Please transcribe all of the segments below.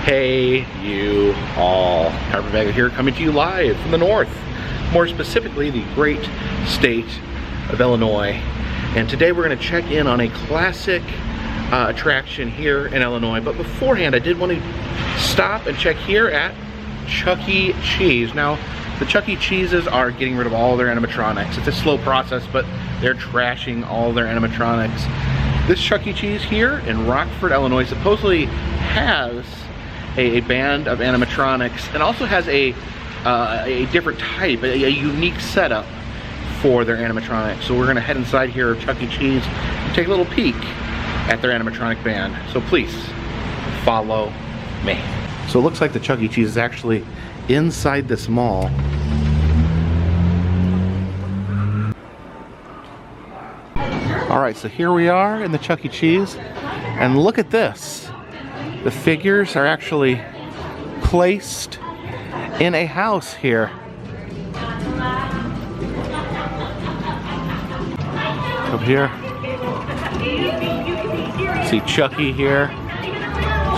Hey you all, Carpetbagger here, coming to you live from the north, more specifically the great state of Illinois. And today we're going to check in on a classic attraction here in Illinois. But beforehand, I did want to stop and check here at Chuck E. Cheese. Now, the Chuck E. Cheeses are getting rid of all their animatronics. It's a slow process, but they're trashing all their animatronics. This Chuck E. Cheese here in Rockford, Illinois supposedly has a band of animatronics and also has a different type, a unique setup for their animatronics. So we're gonna head inside here of Chuck E. Cheese and take a little peek at their animatronic band. So please, follow me. So it looks like the Chuck E. Cheese is actually inside this mall. All right, so here we are in the Chuck E. Cheese, and look at this. The figures are actually placed in a house here. Up here, see Chucky here.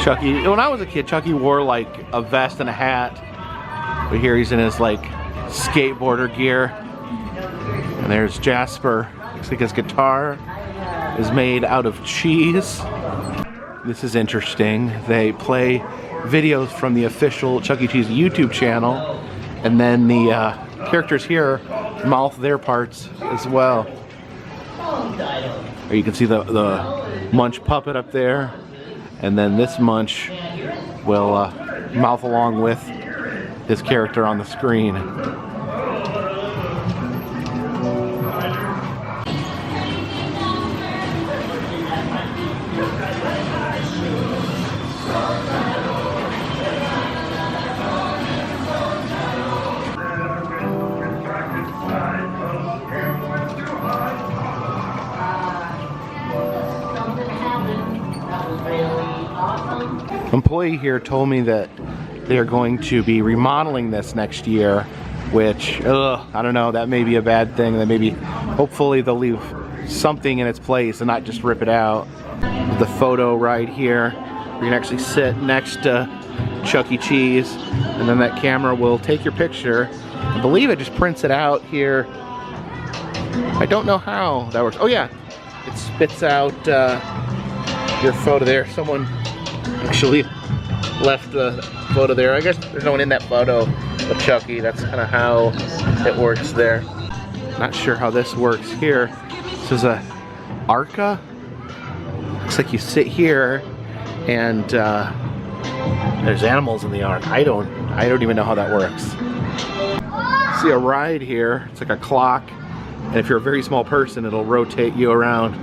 Chucky, when I was a kid, Chucky wore like a vest and a hat, but here he's in his like skateboarder gear. And there's Jasper. Looks like his guitar is made out of cheese. This is interesting. They play videos from the official Chuck E. Cheese YouTube channel, and then the characters here mouth their parts as well. Or you can see the Munch puppet up there, and then this Munch will mouth along with his character on the screen. Employee here told me that they're going to be remodeling this next year, which, I don't know, that may be a bad thing. That maybe, hopefully they'll leave something in its place and not just rip it out. The photo right here, you can actually sit next to Chuck E. Cheese, and then that camera will take your picture. I believe it just prints it out here. I don't know how that works. Oh yeah, it spits out your photo there. Someone actually left the photo there. I guess there's no one in that photo of Chucky. That's kind of how it works there. Not sure how this works here. This is a Arca. Looks like you sit here and there's animals in the Ark. I don't even know how that works. See a ride here. It's like a clock, and if you're a very small person, it'll rotate you around.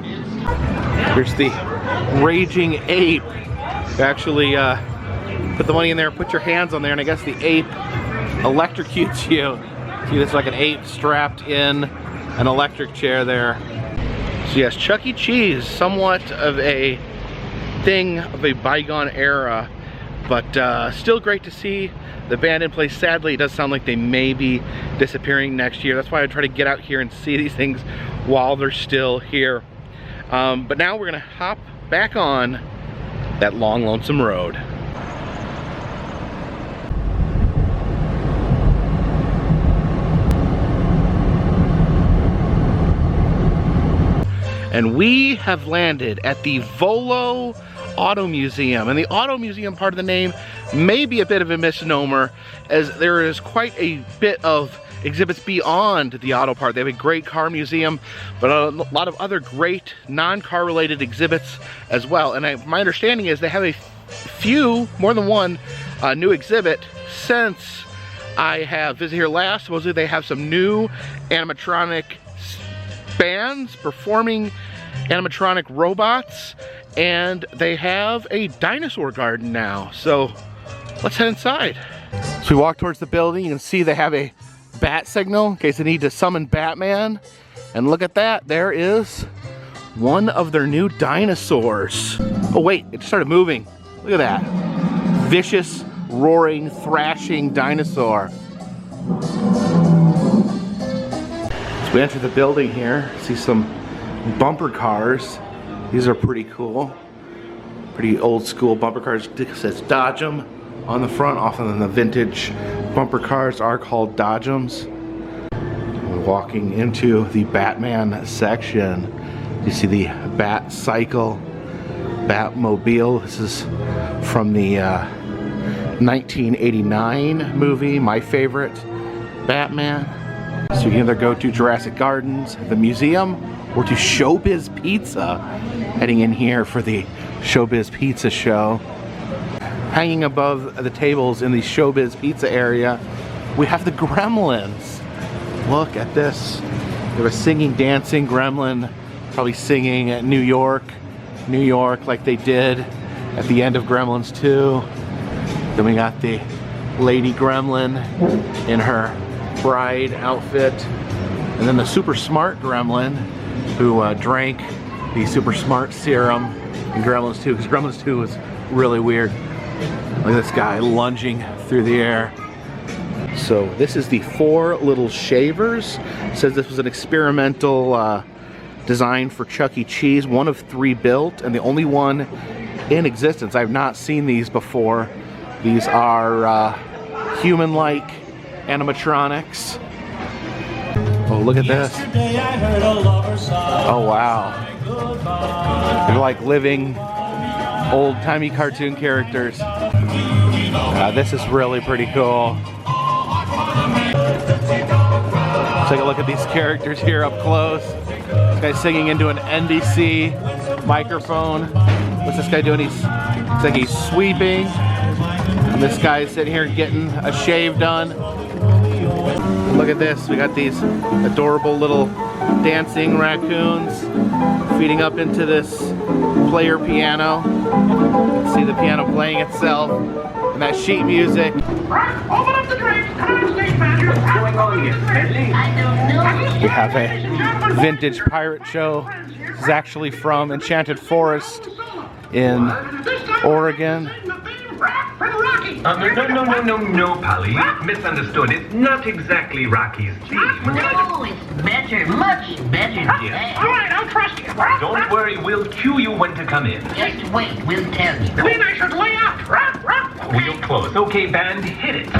Here's the Raging Ape. You actually put the money in there, put your hands on there, and I guess the ape electrocutes you. See, this is like an ape strapped in an electric chair there. So yes, Chuck E. Cheese, somewhat of a thing of a bygone era, but still great to see the band in place. Sadly, it does sound like they may be disappearing next year. That's why I try to get out here and see these things while they're still here. But now we're gonna hop back on that long, lonesome road. And we have landed at the Volo Auto Museum. And the Auto Museum part of the name may be a bit of a misnomer, as there is quite a bit of exhibits beyond the auto part. They have a great car museum, but a lot of other great non-car related exhibits as well. And my understanding is they have a few, more than one, new exhibit since I have visited here last. Supposedly they have some new animatronic bands performing animatronic robots, and they have a dinosaur garden now. So let's head inside. So we walk towards the building. You can see they have a bat signal in case they need to summon Batman. And look at that, there is one of their new dinosaurs. Oh wait, it just started moving. Look at that. Vicious, roaring, thrashing dinosaur. So we enter the building here, see some bumper cars. These are pretty cool. Pretty old school bumper cars. It says Dodge 'em on the front. Often the vintage bumper cars are called Dodge 'ems. We're walking into the Batman section. You see the Bat Cycle, Batmobile. This is from the 1989 movie, my favorite Batman. So you can either go to Jurassic Gardens, the museum, or to ShowBiz Pizza. Heading in here for the ShowBiz Pizza show. Hanging above the tables in the ShowBiz Pizza area, we have the Gremlins. Look at this. They have a singing, dancing gremlin, probably singing at New York, like they did at the end of Gremlins 2. Then we got the Lady Gremlin in her bride outfit. And then the super smart gremlin who drank the super smart serum in Gremlins 2, because Gremlins 2 was really weird. Look at this guy lunging through the air. So this is the Four Little Shavers. It says this was an experimental design for Chuck E. Cheese, one of 3 built, and the only one in existence. I've not seen these before. These are human-like animatronics. Oh, look at this. Oh, wow. They're like living old-timey cartoon characters. This is really pretty cool. Take a look at these characters here up close. This guy's singing into an NBC microphone. What's this guy doing? It's like he's sweeping. And this guy is sitting here getting a shave done. And look at this. We got these adorable little dancing raccoons feeding up into this player piano. You can see the piano playing itself. And that sheet music. Right, open up the drinks. Come on stage, manager. What's going on here? I don't know. We have a vintage pirate show. This is actually from Enchanted Forest in Oregon. No, Polly. You've misunderstood. It's not exactly Rocky's theme. No, it's better, much better than that. All right, I'll trust you. Don't worry, we'll cue you when to come in. Just wait, we'll tell you. Then I should lay out. We'll close. Okay, band, hit it. 1,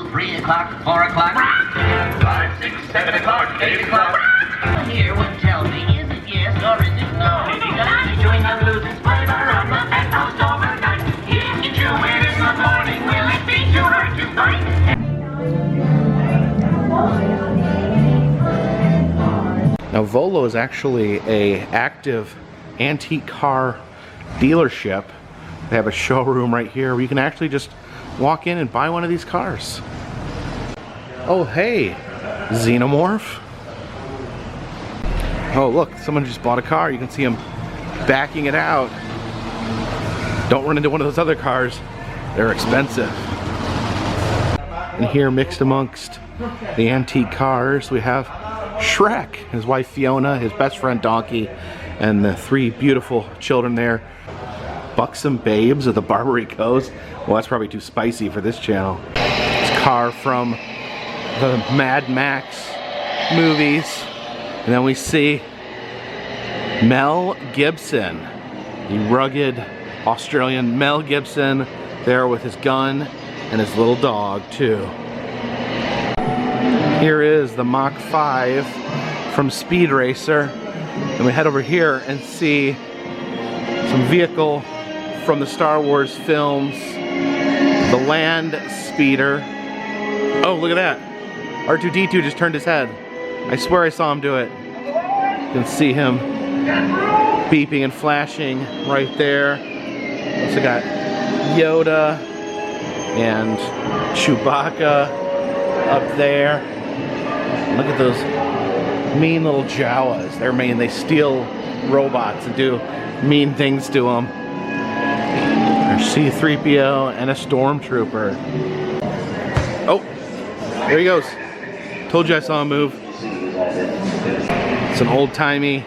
2, 3 o'clock, 4 o'clock. 5, 6, 7 o'clock, 8 o'clock. Here would tell me, is it yes or is it no? I'm doing a blues flavor on the penthouse overnight. If you chew it in the morning, will it be too hard to find? Now Volo is actually an active antique car dealership. They have a showroom right here where you can actually just walk in and buy one of these cars. Oh hey, Xenomorph. Oh look, someone just bought a car. You can see him backing it out. Don't run into one of those other cars. They're expensive. And here mixed amongst the antique cars we have Shrek, his wife Fiona, his best friend Donkey, and the 3 beautiful children there. Buxom Babes of the Barbary Coast. Well, that's probably too spicy for this channel. This car from the Mad Max movies. And then we see Mel Gibson, the rugged Australian Mel Gibson, there with his gun and his little dog too. Here is the Mach 5 from Speed Racer. And we head over here and see some vehicle from the Star Wars films, the Land Speeder. Oh, look at that. R2-D2 just turned his head. I swear I saw him do it. You can see him beeping and flashing right there. Also got Yoda and Chewbacca up there. Look at those mean little Jawas. They're mean. They steal robots and do mean things to them. There's C-3PO and a Stormtrooper. Oh, there he goes. Told you I saw him move. It's an old-timey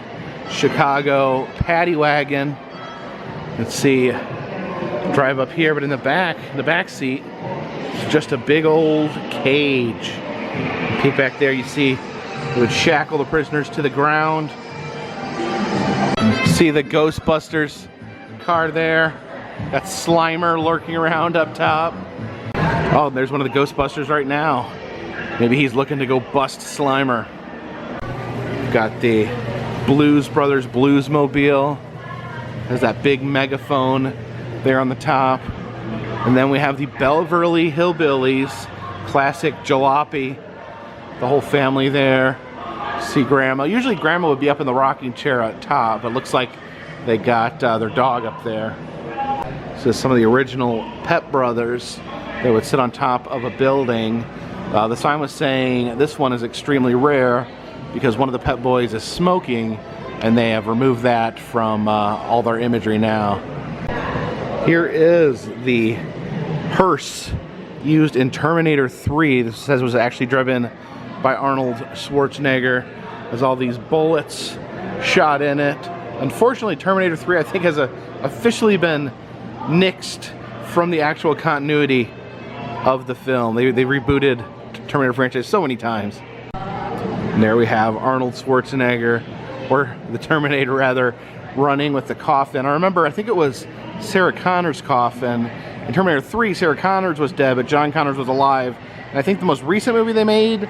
Chicago paddy wagon. Let's see, drive up here, but in the back seat, it's just a big old cage. Peek back there, you see it would shackle the prisoners to the ground. See the Ghostbusters car there. Got Slimer lurking around up top. Oh, there's one of the Ghostbusters right now. Maybe he's looking to go bust Slimer. Got the Blues Brothers Bluesmobile. There's that big megaphone there on the top. And then we have the Beverly Hillbillies, classic jalopy. The whole family there. See Grandma. Usually Grandma would be up in the rocking chair at top, but it looks like they got their dog up there. So some of the original Pep Brothers that would sit on top of a building. The sign was saying this one is extremely rare because one of the Pep Boys is smoking, and they have removed that from all their imagery now. Here is the hearse used in Terminator 3. This says it was actually driven by Arnold Schwarzenegger. There's all these bullets shot in it. Unfortunately, Terminator 3 I think has officially been nixed from the actual continuity of the film. They rebooted Terminator franchise so many times. And there we have Arnold Schwarzenegger, or the Terminator rather, running with the coffin. I remember, I think it was Sarah Connor's coffin. In Terminator 3, Sarah Connors was dead, but John Connors was alive. And I think the most recent movie they made,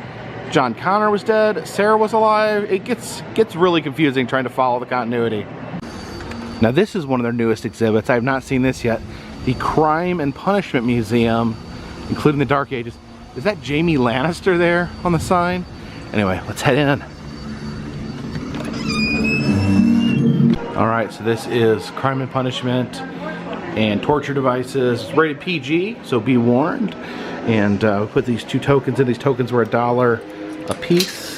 John Connor was dead, Sarah was alive. It gets really confusing trying to follow the continuity. Now this is one of their newest exhibits. I have not seen this yet. The Crime and Punishment Museum, including the Dark Ages. Is that Jamie Lannister there on the sign? Anyway, let's head in. Alright, so this is Crime and Punishment and Torture Devices. It's rated PG, so be warned. And we put these 2 tokens in. These tokens were $1 a piece.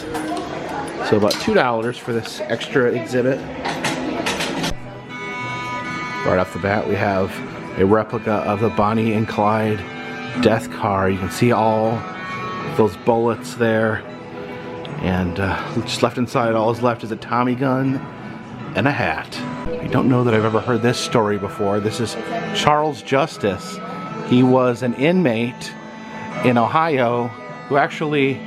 So about $2 for this extra exhibit. Right off the bat, we have a replica of the Bonnie and Clyde death car. You can see all those bullets there. And just left inside, all is left is a Tommy gun and a hat. I don't know that I've ever heard this story before. This is Charles Justice. He was an inmate in Ohio who actually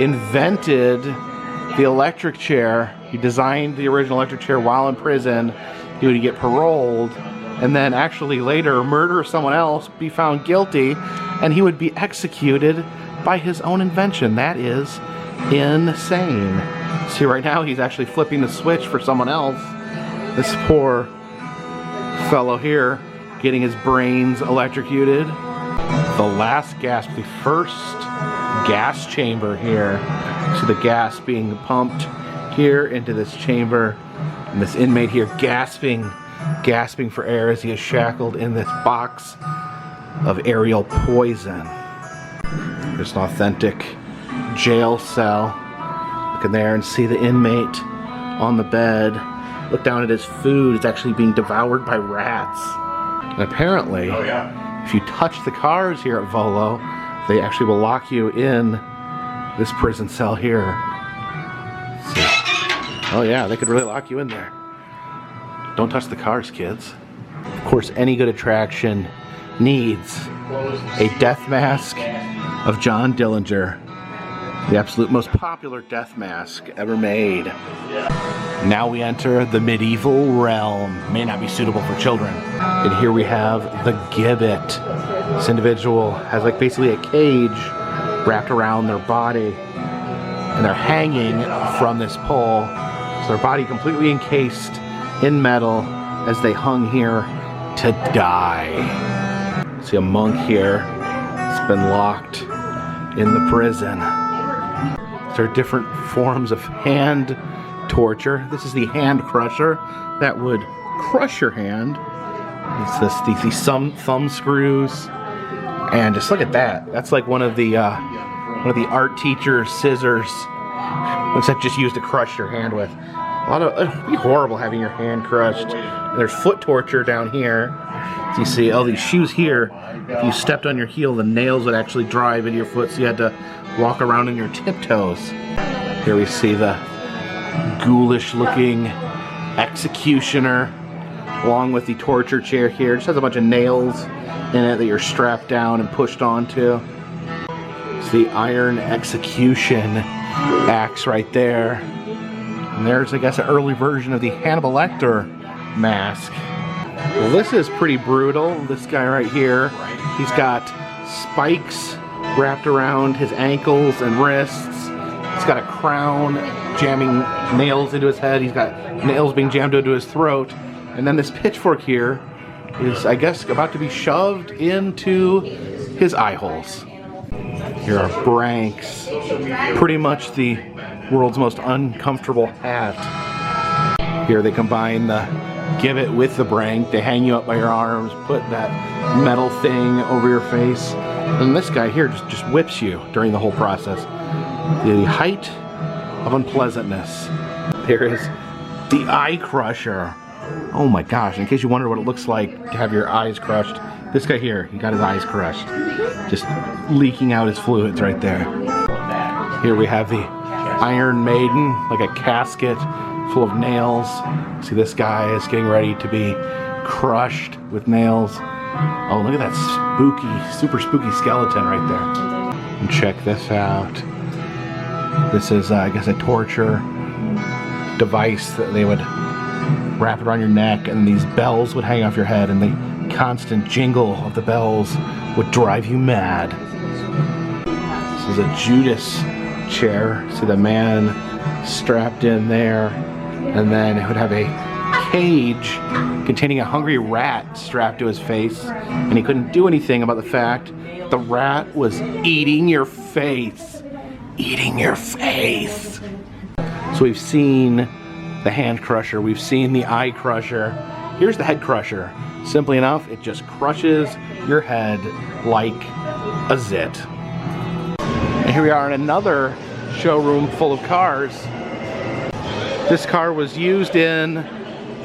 invented the electric chair. He designed the original electric chair while in prison. He would get paroled and then actually later murder someone else, be found guilty, and he would be executed by his own invention. That is insane. See, right now he's actually flipping the switch for someone else. This poor fellow here getting his brains electrocuted. The last gasp, the first gas chamber here. See the gas being pumped here into this chamber, and this inmate here gasping for air as he is shackled in this box of aerial poison. There's an authentic jail cell. Look in there and see the inmate on the bed. Look down at his food. It's actually being devoured by rats. And apparently, if you touch the cars here at Volo, they actually will lock you in this prison cell here. See. Oh yeah, they could really lock you in there. Don't touch the cars, kids. Of course, any good attraction needs a death mask of John Dillinger, the absolute most popular death mask ever made. Now we enter the medieval realm. May not be suitable for children. And here we have the gibbet. This individual has like basically a cage wrapped around their body, and they're hanging from this pole. So their body completely encased in metal as they hung here to die. See a monk here. It's been locked in the prison. There are different forms of hand torture. This is the hand crusher that would crush your hand. It's these thumb screws, and just look at that. That's like one of the art teacher's scissors. Looks like just used to crush your hand with. It'd be horrible having your hand crushed. And there's foot torture down here. So you see all these shoes here. If you stepped on your heel, the nails would actually drive into your foot, so you had to walk around on your tiptoes. Here we see the ghoulish-looking executioner, along with the torture chair here. It just has a bunch of nails in it that you're strapped down and pushed onto. It's the iron execution axe right there. And there's, I guess, an early version of the Hannibal Lecter mask. Well, this is pretty brutal. This guy right here, he's got spikes wrapped around his ankles and wrists. He's got a crown jamming nails into his head. He's got nails being jammed into his throat. And then this pitchfork here is, I guess, about to be shoved into his eye holes. Here are Branks, pretty much the world's most uncomfortable hat. Here they combine the gibbet with the Brank. They hang you up by your arms, put that metal thing over your face. And this guy here just whips you during the whole process. The height of unpleasantness. There is the eye crusher. Oh my gosh, in case you wonder what it looks like to have your eyes crushed, this guy here, he got his eyes crushed. Just leaking out his fluids right there. Here we have the Iron Maiden, like a casket full of nails. See, this guy is getting ready to be crushed with nails. Oh, look at that spooky, super spooky skeleton right there. And check this out. This is, I guess, a torture device that they would wrap it around your neck, and these bells would hang off your head, and the constant jingle of the bells would drive you mad. This is a Judas chair. See the man strapped in there, and then it would have a cage containing a hungry rat strapped to his face, and he couldn't do anything about the fact the rat was eating your face. Eating your face. So we've seen the hand crusher, we've seen the eye crusher. Here's the head crusher. Simply enough, it just crushes your head like a zit. And here we are in another showroom full of cars. This car was used in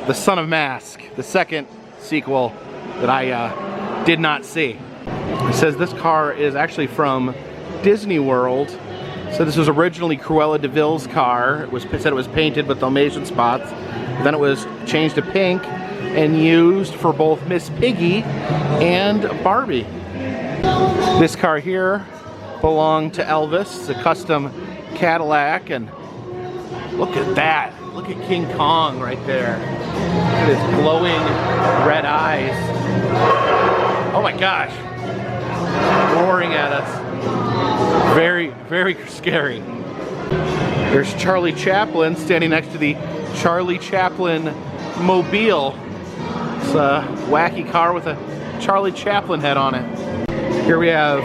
The Son of Mask, the second sequel that I did not see. It says this car is actually from Disney World. So this was originally Cruella de Vil's car. It said it was painted with Dalmatian spots. Then it was changed to pink and used for both Miss Piggy and Barbie. This car here belonged to Elvis. It's a custom Cadillac, and look at that. Look at King Kong right there. Look at his glowing red eyes. Oh my gosh. Roaring at us. Very, very scary. There's Charlie Chaplin standing next to the Charlie Chaplin Mobile. It's a wacky car with a Charlie Chaplin head on it. Here we have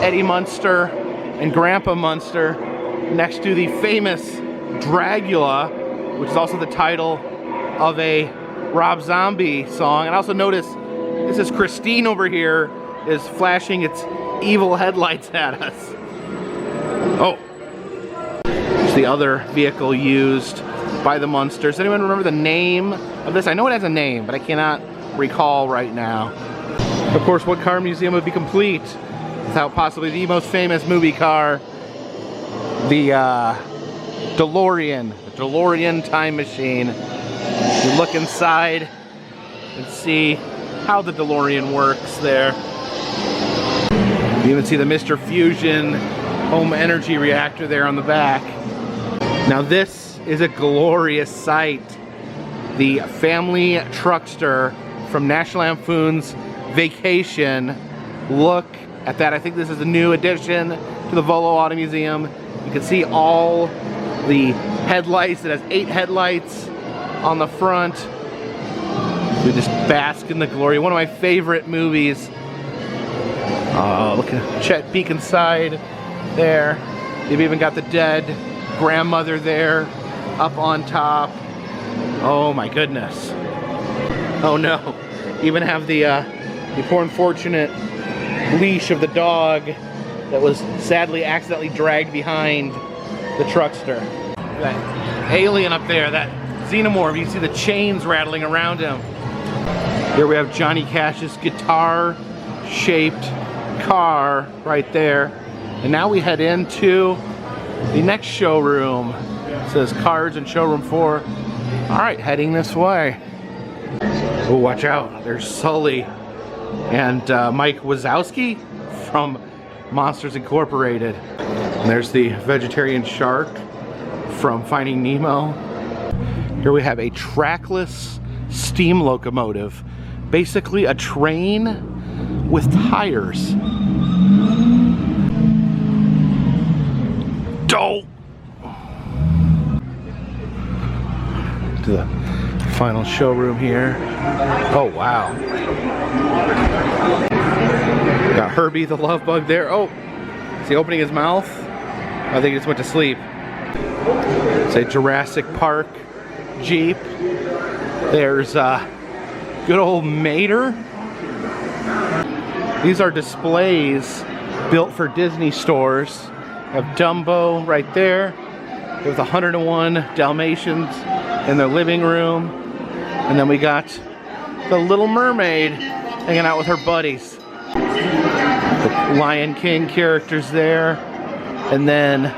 Eddie Munster and Grandpa Munster next to the famous Dragula, which is also the title of a Rob Zombie song. And also notice, this is Christine over here is flashing its evil headlights at us. Oh, there's the other vehicle used by the Munsters. Does anyone remember the name of this? I know it has a name, but I cannot recall right now. Of course, what car museum would be complete without possibly the most famous movie car, the DeLorean time machine. You look inside and see how the DeLorean works there. You even see the Mr. Fusion home energy reactor there on the back. Now this is a glorious sight. The family truckster from National Lampoon's Vacation. Look at that. I think this is a new addition to the Volo Auto Museum. You can see all the headlights. It has 8 headlights on the front. We just bask in the glory. One of my favorite movies. Look at Chet peek inside there. They've even got the dead grandmother there up on top. Oh my goodness. Oh no. Even have the poor unfortunate leash of the dog that was sadly accidentally dragged behind the truckster. That alien up there, that xenomorph, you see the chains rattling around him. Here we have Johnny Cash's guitar-shaped car right there. And now we head into the next showroom. It says Cards in Showroom 4. All right, heading this way. Oh, watch out. There's Sully and Mike Wazowski from Monsters Incorporated. And there's the vegetarian shark from Finding Nemo. Here we have a trackless steam locomotive. Basically a train with tires. Dope! To the final showroom here. Oh, wow. Got Herbie the love bug there. Oh, is he opening his mouth? I think he just went to sleep. It's a Jurassic Park Jeep. There's good old Mater. These are displays built for Disney stores. We have Dumbo right there with 101 Dalmatians in their living room. And then we got the Little Mermaid hanging out with her buddies. The Lion King characters there. And then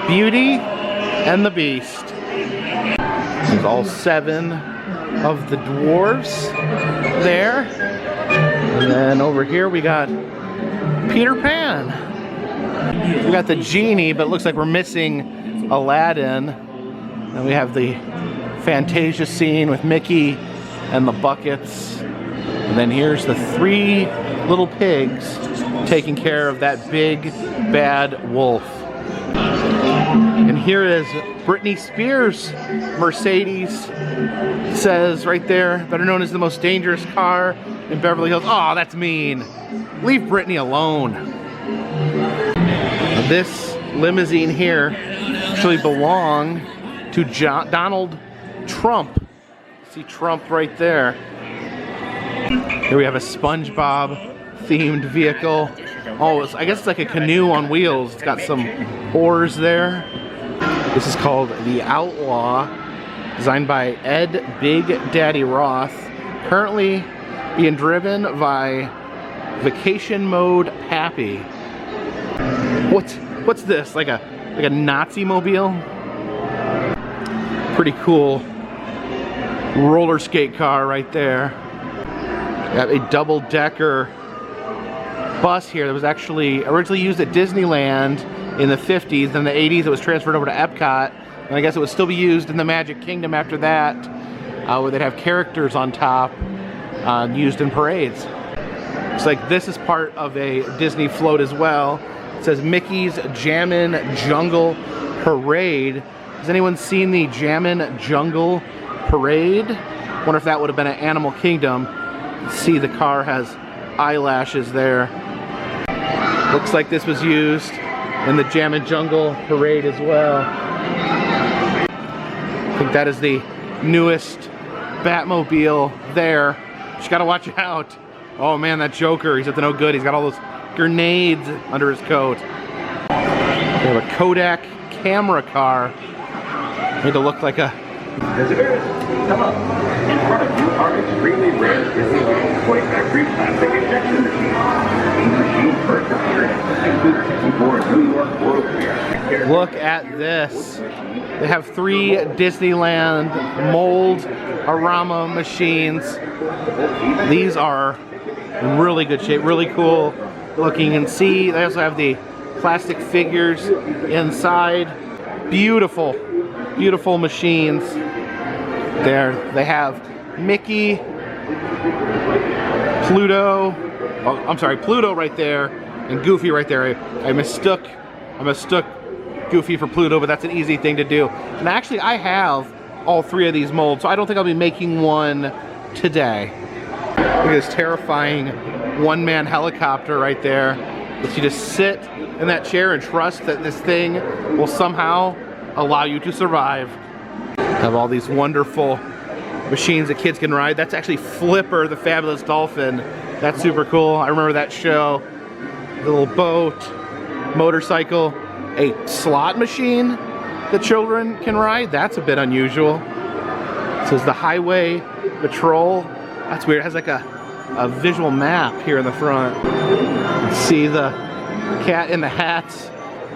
Beauty and the Beast. There's all 7 of the dwarves there. And then over here we got Peter Pan. We got the genie, but it looks like we're missing Aladdin. And we have the Fantasia scene with Mickey and the buckets. And then here's the 3 little pigs taking care of that big bad wolf. And here is Britney Spears' Mercedes. It says right there, better known as the most dangerous car in Beverly Hills. Oh, that's mean. Leave Britney alone. This limousine here actually belonged to Donald Trump. See Trump right there. Here we have a SpongeBob themed vehicle. Oh, I guess it's like a canoe on wheels. It's got some oars there. This is called the Outlaw, designed by Ed Big Daddy Roth. Currently being driven by Vacation Mode Pappy. What's this? Like a Nazi mobile? Pretty cool roller skate car right there. Got a double-decker bus here that was actually originally used at Disneyland in the 50s. In the 80s it was transferred over to Epcot, and I guess it would still be used in the Magic Kingdom after that, where they'd have characters on top used in parades. Looks like this is part of a Disney float as well. It says Mickey's Jammin' Jungle Parade. Has anyone seen the Jammin' Jungle Parade? Wonder if that would have been at Animal Kingdom. See, the car has eyelashes there. Looks like this was used in the Jammin' Jungle Parade as well. I think that is the newest Batmobile there. Just gotta watch out. Oh man, that Joker, he's up to no good. He's got all those grenades under his coat. We have a Kodak camera car. Made to look like a... Visitors, come up. In front of you are extremely rare Disney toy factory plastic injection machines. These machines first appeared in the 1964 New York World Fair. Look at this. They have 3 Disneyland mold Arama machines. These are in really good shape, really cool looking. And see, they also have the plastic figures inside. Beautiful, beautiful machines. There, they have Mickey, Pluto, oh, I'm sorry, Pluto right there, and Goofy right there. I mistook Goofy for Pluto, but that's an easy thing to do. And actually, I have all 3 of these molds, so I don't think I'll be making one today. Look at this terrifying one-man helicopter right there. That you just sit in that chair and trust that this thing will somehow allow you to survive. Have all these wonderful machines that kids can ride. That's actually Flipper, the Fabulous Dolphin. That's super cool. I remember that show. The little boat, motorcycle, a slot machine that children can ride. That's a bit unusual. It says the Highway Patrol. That's weird. It has like a visual map here in the front. You can see the Cat in the Hat's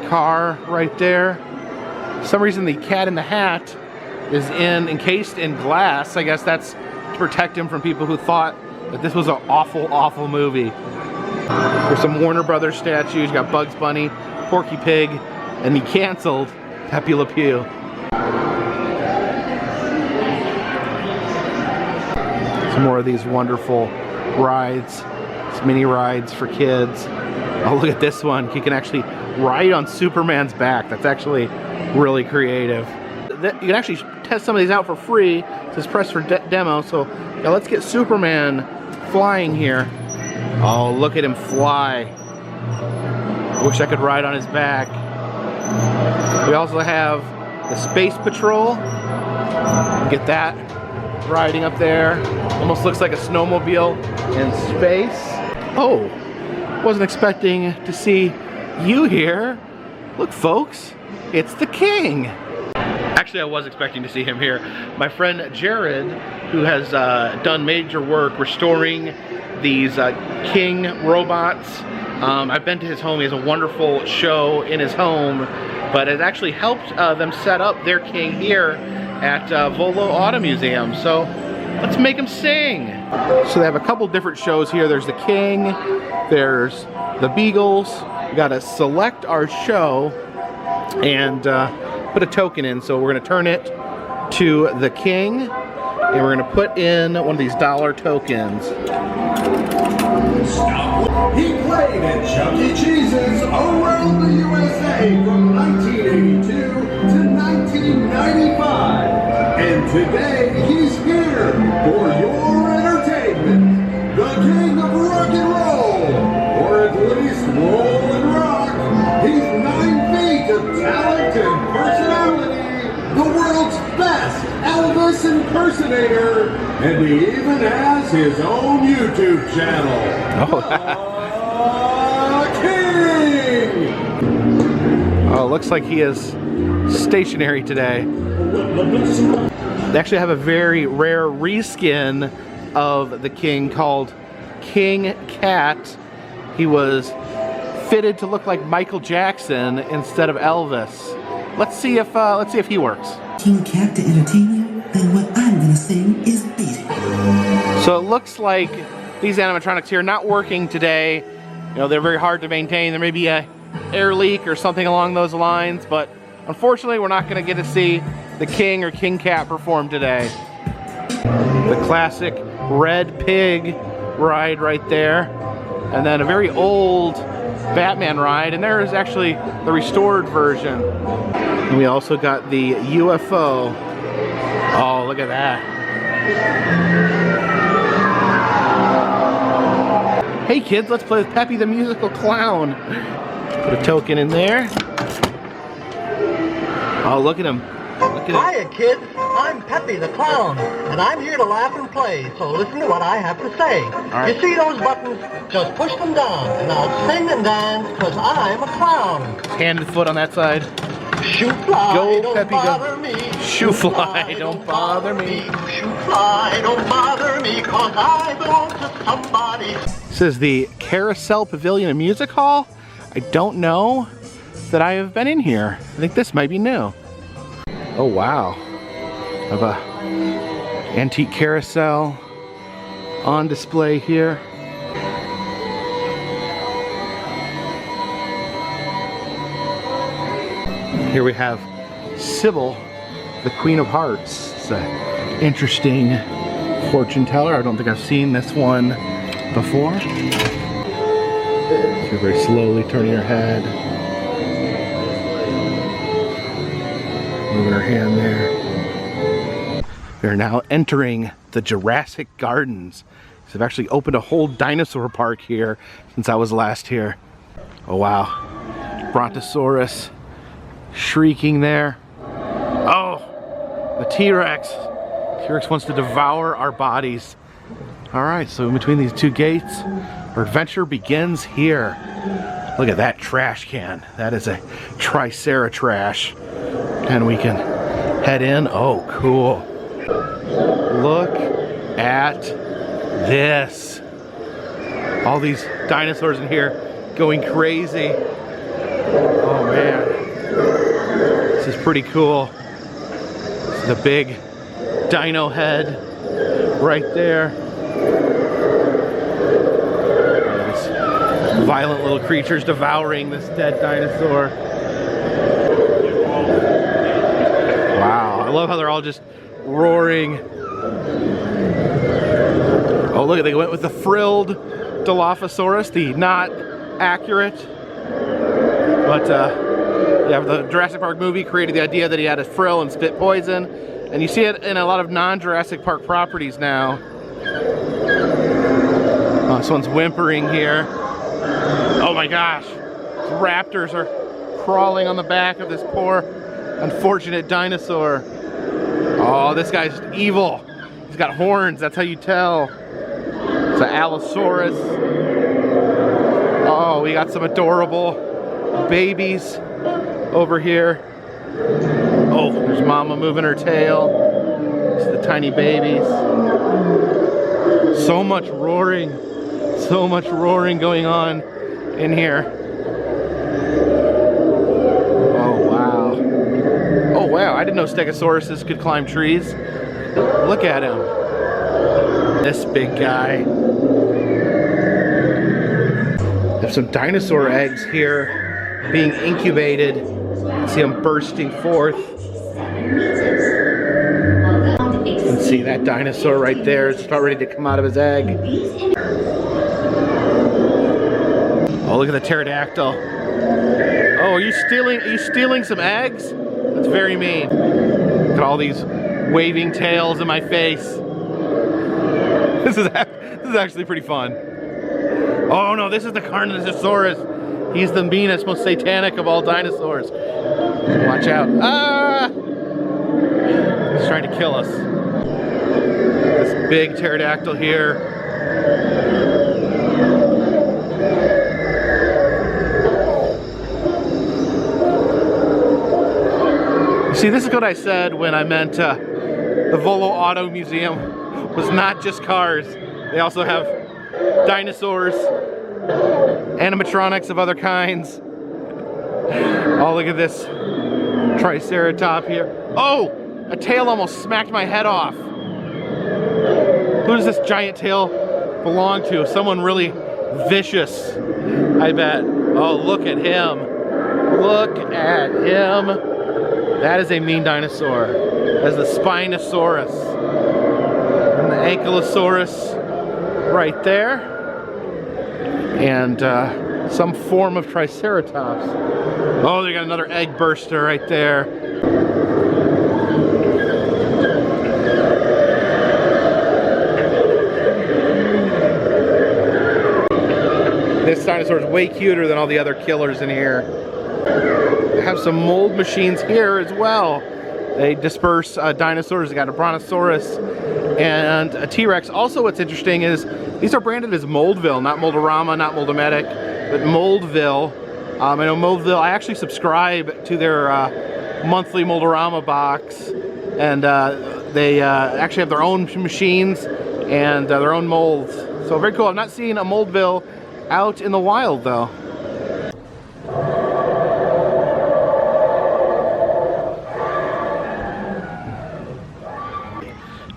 car right there. For some reason the Cat in the Hat is encased in glass. I guess that's to protect him from people who thought that this was an awful, awful movie. There's some Warner Brothers statues. You got Bugs Bunny, Porky Pig, and the canceled Pepe Le Pew. Some more of these wonderful rides. It's mini rides for kids. Oh, look at this one. You can actually ride on Superman's back. That's actually really creative. You can actually test some of these out for free. It says press for demo. So yeah, let's get Superman flying here. Oh, look at him fly. I wish I could ride on his back. We also have the Space Patrol. Get that riding up there. Almost looks like a snowmobile in space. Oh, wasn't expecting to see you here. Look, folks, it's the King. Actually, I was expecting to see him here. My friend Jared, who has done major work restoring these King robots. I've been to his home. He has a wonderful show in his home, but it actually helped them set up their King here at Volo Auto Museum. So let's make him sing. So they have a couple different shows here. There's the King, there's the Beagles. We gotta select our show and put a token in. So we're gonna turn it to the King, and we're gonna put in one of these dollar tokens. He played at Chuck E. Cheese's around the USA from 1982 to 1995. And today he's here for your entertainment. The king of rock and roll, or at least roll and rock. He's 9 feet of talent and personality. The world's best Elvis impersonator. And he even has his own YouTube channel. King! Oh, looks like he is stationary today. They actually have a very rare reskin of the King called King Cat. He was fitted to look like Michael Jackson instead of Elvis. Let's see if he works. King Cat to entertain you, then what I'm gonna sing is Beat It. So it looks like these animatronics here not working today. You know, they're very hard to maintain. There may be a air leak or something along those lines, but unfortunately we're not gonna get to see the King or King Cat perform today. The classic red pig ride right there. And then a very old Batman ride, and there is actually the restored version. And we also got the UFO. Oh, look at that. Hey kids, let's play with Peppy the Musical Clown. Put a token in there. Oh, look at him. Look at him. Hiya, kids. I'm Peppy the Clown, and I'm here to laugh and play, so listen to what I have to say. right. You see those buttons? Just push them down, and I'll sing and dance, because I'm a clown. Hand and foot on that side. Shoot fly, Go, don't Peppy, go. bother me. Shoot fly, don't bother me. Shoot fly, don't bother me, because I belong to somebody. This is the Carousel Pavilion and Music Hall. I don't know that I have been in here. I think this might be new. Oh wow. Have a antique carousel on display here. Here we have Sybil, the Queen of Hearts. It's an interesting fortune teller. I don't think I've seen this one before. So you're very slowly turning her head. Moving her hand there. We are now entering the Jurassic Gardens. So they've actually opened a whole dinosaur park here since I was last here. Oh wow. Brontosaurus shrieking there. Oh, the T-Rex. T-Rex wants to devour our bodies. All right, so in between these two gates, our adventure begins here. Look at that trash can. That is a Tricera trash. And we can head in. Oh, cool. Look at this. All these dinosaurs in here going crazy. Oh man. This is pretty cool. This is a big dino head right there. These violent little creatures devouring this dead dinosaur. Wow, I love how they're all just roaring. Oh, look, they went with the frilled Dilophosaurus, the not accurate. But yeah, the Jurassic Park movie created the idea that he had a frill and spit poison. And you see it in a lot of non-Jurassic Park properties now. Oh, this one's whimpering here. Oh my gosh. Raptors are crawling on the back of this poor, unfortunate dinosaur. Oh, this guy's evil. He's got horns, that's how you tell. It's an Allosaurus. Oh, we got some adorable babies over here. Oh, there's Mama moving her tail. It's the tiny babies. So much roaring going on in here. Oh wow, I didn't know Stegosauruses could climb trees. Look at him. This big guy. There's some dinosaur eggs here being incubated. You can see them bursting forth. You can see that dinosaur right there. It's about ready to come out of his egg. Oh, look at the pterodactyl. Oh, are you stealing some eggs? That's very mean. Look at all these waving tails in my face. This is actually pretty fun. Oh no, this is the Carnosaurus. He's the meanest, most satanic of all dinosaurs. Watch out. Ah! He's trying to kill us. This big pterodactyl here. See, this is what I said when I meant the Volo Auto Museum was not just cars. They also have dinosaurs, animatronics of other kinds. Oh, look at this Triceratop here. Oh, a tail almost smacked my head off. Who does this giant tail belong to? Someone really vicious, I bet. Oh, look at him. Look at him. That is a mean dinosaur. That's the Spinosaurus. And the Ankylosaurus right there. And some form of Triceratops. Oh, they got another egg burster right there. This dinosaur is way cuter than all the other killers in here. They have some mold machines here as well. They disperse dinosaurs. They got a Brontosaurus and a T-Rex. Also, what's interesting is these are branded as Moldville, not Moldorama, not Moldomatic, but Moldville. I know Moldville. I actually subscribe to their monthly Moldorama box, and they actually have their own machines and their own molds. So very cool. I'm not seeing a Moldville out in the wild though.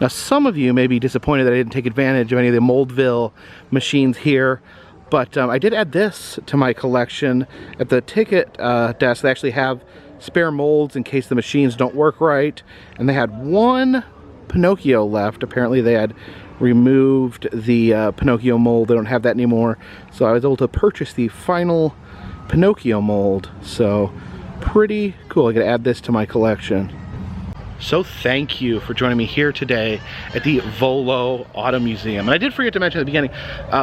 Now, some of you may be disappointed that I didn't take advantage of any of the Moldville machines here, but I did add this to my collection. At the ticket desk, they actually have spare molds in case the machines don't work right, and they had one Pinocchio left. Apparently they had removed the Pinocchio mold. They don't have that anymore, so I was able to purchase the final Pinocchio mold. So pretty cool. I gotta add this to my collection. So thank you for joining me here today at the Volo Auto Museum. And I did forget to mention at the beginning,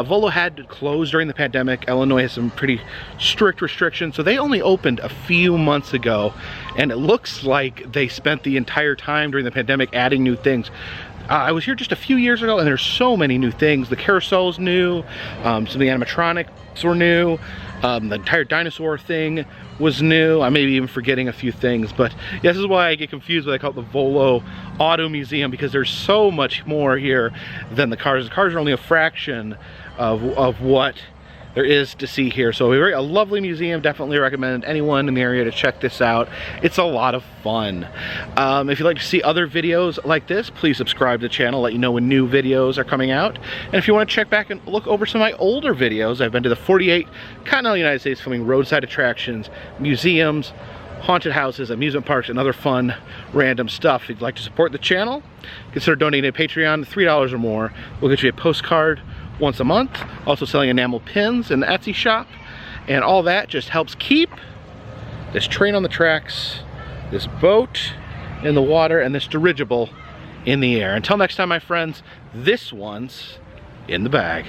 Volo had closed during the pandemic. Illinois has some pretty strict restrictions, so they only opened a few months ago, and it looks like they spent the entire time during the pandemic adding new things. I was here just a few years ago, and there's so many new things. The carousel's new, some of the animatronics were new, the entire dinosaur thing was new. I may be even forgetting a few things, but yeah, this is why I get confused when I call it the Volo Auto Museum, because there's so much more here than the cars. The cars are only a fraction of what there is to see here. So a lovely museum. Definitely recommend anyone in the area to check this out. It's a lot of fun. If you'd like to see other videos like this, please subscribe to the channel, let you know when new videos are coming out. And if you want to check back and look over some of my older videos, I've been to the 48 continental United States filming roadside attractions, museums, haunted houses, amusement parks, and other fun, random stuff. If you'd like to support the channel, consider donating to Patreon. $3 or more will get you a postcard once a month. Also selling enamel pins in the Etsy shop. And all that just helps keep this train on the tracks, this boat in the water, and this dirigible in the air. Until next time, my friends, this one's in the bag.